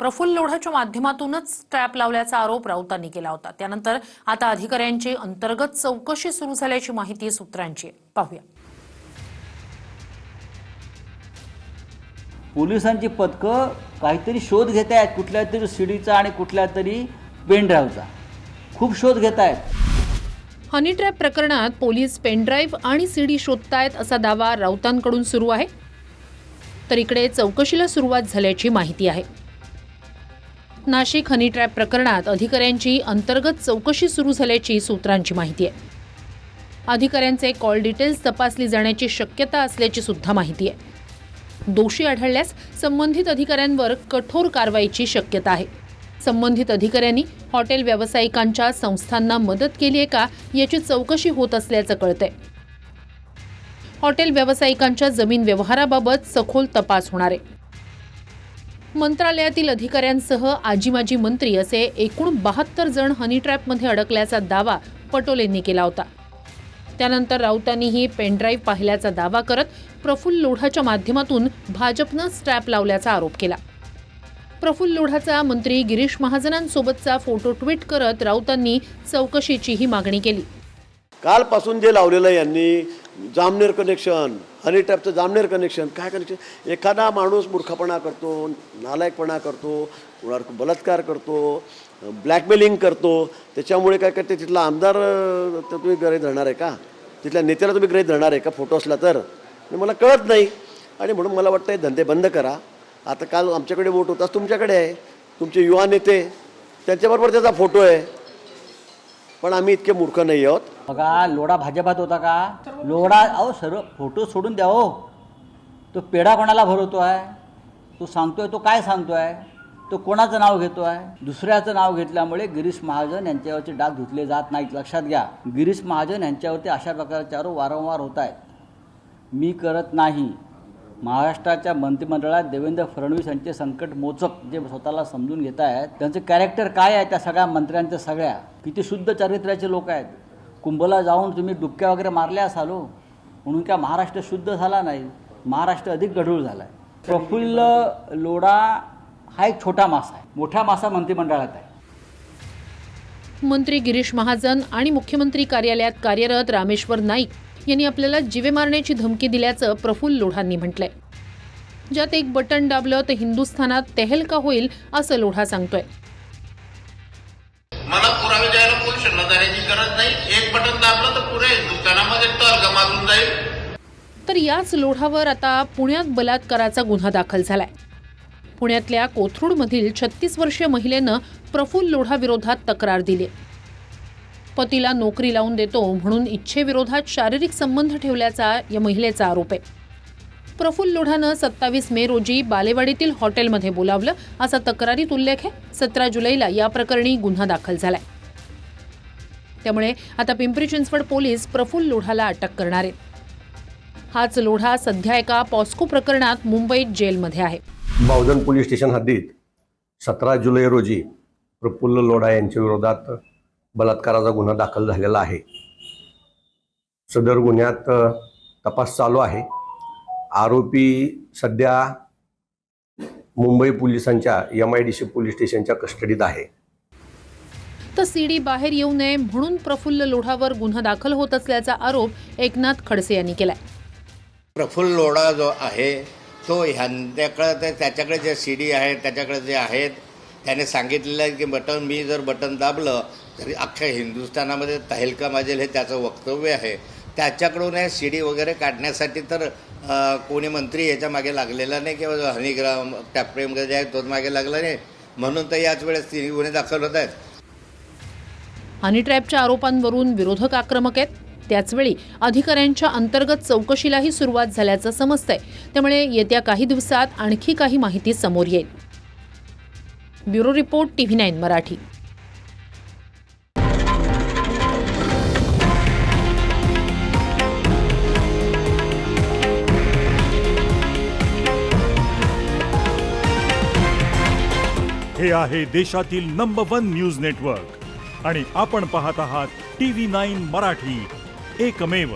प्रफुल्ल लोढाच्या माध्यमातूनच ट्रॅप लावल्याचा आरोप राऊतांनी केला होता। त्यानंतर आता अधिकाऱ्यांची अंतर्गत चौकशी सुरू झाल्याची माहिती सूत्रांची आहे। पाहूया। पोलिसांची पथकं काहीतरी शोध घेत आहेत, कुठल्या तरी सीडीचा आणि कुठल्या तरी पेन ड्राईव्हचा खूप शोध घेत आहेत। हनी ट्रॅप प्रकरणात पोलीस पेन ड्राईव्ह आणि सीडी शोधतायत असा दावा राऊतांकडून सुरू आहे। तर इकडे चौकशीला सुरुवात झाल्याची माहिती आहे। नाशिक हनी ट्रॅप प्रकरणात अधिकाऱ्यांची अंतर्गत चौकशी सुरू झाल्याची सूत्रांची माहिती आहे। अधिकाऱ्यांचे कॉल डिटेल्स तपासली जाण्याची शक्यता असल्याची सुद्धा माहिती आहे। दोषी आढळल्यास संबंधित अधिकाऱ्यांवर कठोर कारवाईची शक्यता आहे। संबंधित अधिकाऱ्यांनी हॉटेल व्यावसायिकांच्या संस्थांना मदत केली आहे का याची चौकशी होत असल्याचं कळतंय। हॉटेल व्यावसायिकांच्या जमीन व्यवहाराबाबत सखोल तपास होणार आहे। मंत्रालयातील अधिकाऱ्यांसह आजी-माजी मंत्री असे एकूण 72 जण हनी ट्रॅपमध्ये अडकल्याचा दावा पटोलेंनी केला होता। त्यानंतर राऊतांनीही पेन ड्राईव्ह पाहिल्याचा दावा करत प्रफुल्ल लोढाच्या माध्यमातून भाजपनं ट्रॅप लावल्याचा आरोप केला। प्रफुल्ल लोढाचा मंत्री गिरीश महाजनांसोबतचा फोटो ट्विट करत राऊतांनी चौकशीचीही मागणी केली। कालपासून जे लावलेलं यांनी जामनेर कनेक्शन, हनी ट्रॅपचं जामनेर कनेक्शन, काय कनेक्शन? एखादा माणूस मूर्खपणा करतो, नालायकपणा करतो, कुणावर बलात्कार करतो, ब्लॅकमेलिंग करतो, त्याच्यामुळे काय करते तिथला आमदार तर तुम्ही गृहीत धरणार आहे का? तिथल्या नेत्याला तुम्ही गृहीत धरणार आहे का फोटो असला तर? मला कळत नाही आणि म्हणून मला वाटतं हे धंदे बंद करा। आता काल आमच्याकडे वोट होताच तुमच्याकडे आहे, तुमचे युवा नेते त्यांच्याबरोबर त्याचा फोटो आहे, पण आम्ही इतके मूर्ख नाही आहोत। बघा, लोढा भाजपात होता का? लोढा अहो सर्व फोटो सोडून द्या हो। तो पेढा कोणाला भरवतो आहे? तो सांगतोय, तो काय सांगतोय? तो कोणाचं नाव घेतो आहे? दुसऱ्याचं नाव घेतल्यामुळे गिरीश महाजन यांच्यावरचे डाग धुतले जात नाहीत, लक्षात घ्या। गिरीश महाजन यांच्यावरती अशा प्रकारचे आरोप वारंवार होत आहेत। मी करत नाही। महाराष्ट्राच्या मंत्रिमंडळात देवेंद्र फडणवीस यांचे संकट मोचक जे स्वतःला समजून घेत आहेत, त्यांचं कॅरेक्टर काय आहे? त्या सगळ्या मंत्र्यांच्या सगळ्या किती शुद्ध चारित्र्याचे लोक आहेत। कुंभला जाऊन तुम्ही डुबक्या वगैरे मारल्या असालो म्हणून काय महाराष्ट्र शुद्ध झाला नाही, महाराष्ट्र अधिक गढूळ झाला आहे। प्रफुल्ल लोढा हा एक छोटा मासा आहे, मोठा मासा मंत्रिमंडळात आहे। मंत्री गिरीश महाजन आणि मुख्यमंत्री कार्यालयात कार्यरत रामेश्वर नाईक यांनी आपल्याला जीवे मारण्याची धमकी दिल्याचं प्रफुल्ल लोढांनी म्हटलंय। ज्यात एक बटन दाबलं तर हिंदुस्थानात तहलका होईल असं लोढा सांगतोय। मला पुरावे द्यायला कोण शरण जाण्याची गरज नाही, एक बटन दाबलं तर पुरे हिंदुस्थानामध्ये तहलका मारून जाईल। तर याच लोढावर आता पुण्यात बलात्काराचा गुन्हा दाखल झालाय। पुण्यातल्या कोथरूडमधील 36 वर्षीय महिलेनं प्रफुल्ल लोढाविरोधात तक्रार दिली। पतीला नोकरी लावून देतो म्हणून इच्छेविरोधात शारीरिक संबंध ठेवल्याचा या महिलेचा आरोप आहे। प्रफुल्ल लोढानं 27 मे रोजी बालेवाडीतील हॉटेलमध्ये बोलावलं असा तक्रारीत उल्लेख आहे। 17 जुलैला या प्रकरणी गुन्हा दाखल झालाय। त्यामुळे आता पिंपरी चिंचवड पोलीस प्रफुल्ल लोढाला अटक करणार आहेत। हाच लोढा सध्या एका पॉस्को प्रकरणात मुंबईत जेलमध्ये आहे। बावधन पोलीस स्टेशन हद्दीत 17 जुलै रोजी प्रफुल्ल लोढा यांच्या विरोधात बलात्काराचा गुन्हा दाखल झालेला आहे। सदर गुन्ह्यात तपास चालू आहे। आरोपी सध्या मुंबई पोलिसांच्या MIDC पोलीस स्टेशनच्या कस्टडीत आहे। तर सीडी बाहेर येऊ नये म्हणून प्रफुल्ल लोढावर गुन्हा दाखल होत असल्याचा आरोप एकनाथ खडसे यांनी केलाय। प्रफुल्ल लोढा जो आहे तो ह्यांच्याकडे त्याच्याकडे जे CD आहेत त्याच्याकडे जे आहेत त्याने सांगितलेलं आहे की मी जर बटन दाबलं तरी अख्ख्या हिंदुस्थानामध्ये तहलका माजेल हे त्याचं वक्तव्य आहे। त्याच्याकडून हे CD वगैरे काढण्यासाठी तर कोणी मंत्री याच्या मागे लागलेला नाही किंवा हनीग्राम टॅप्रेम जे आहे तोच मागे लागला नाही, म्हणून तर याच वेळेस 3 गुन्हे दाखल होत आहेत। हनी ट्रॅपच्या आरोपांवरून विरोधक आक्रमक आहेत। त्याचवेळी अधिकाऱ्यांच्या अंतर्गत चौकशीलाही सुरुवात झाल्याचं समजतंय। त्यामुळे येत्या काही दिवसात आणखी काही माहिती समोर येईल। Bureau report TV9 Marathi. हे आहे देशातील नंबर 1 न्यूज नेटवर्क आणि आपण पाहत आहात TV9 मराठी, एकमेव।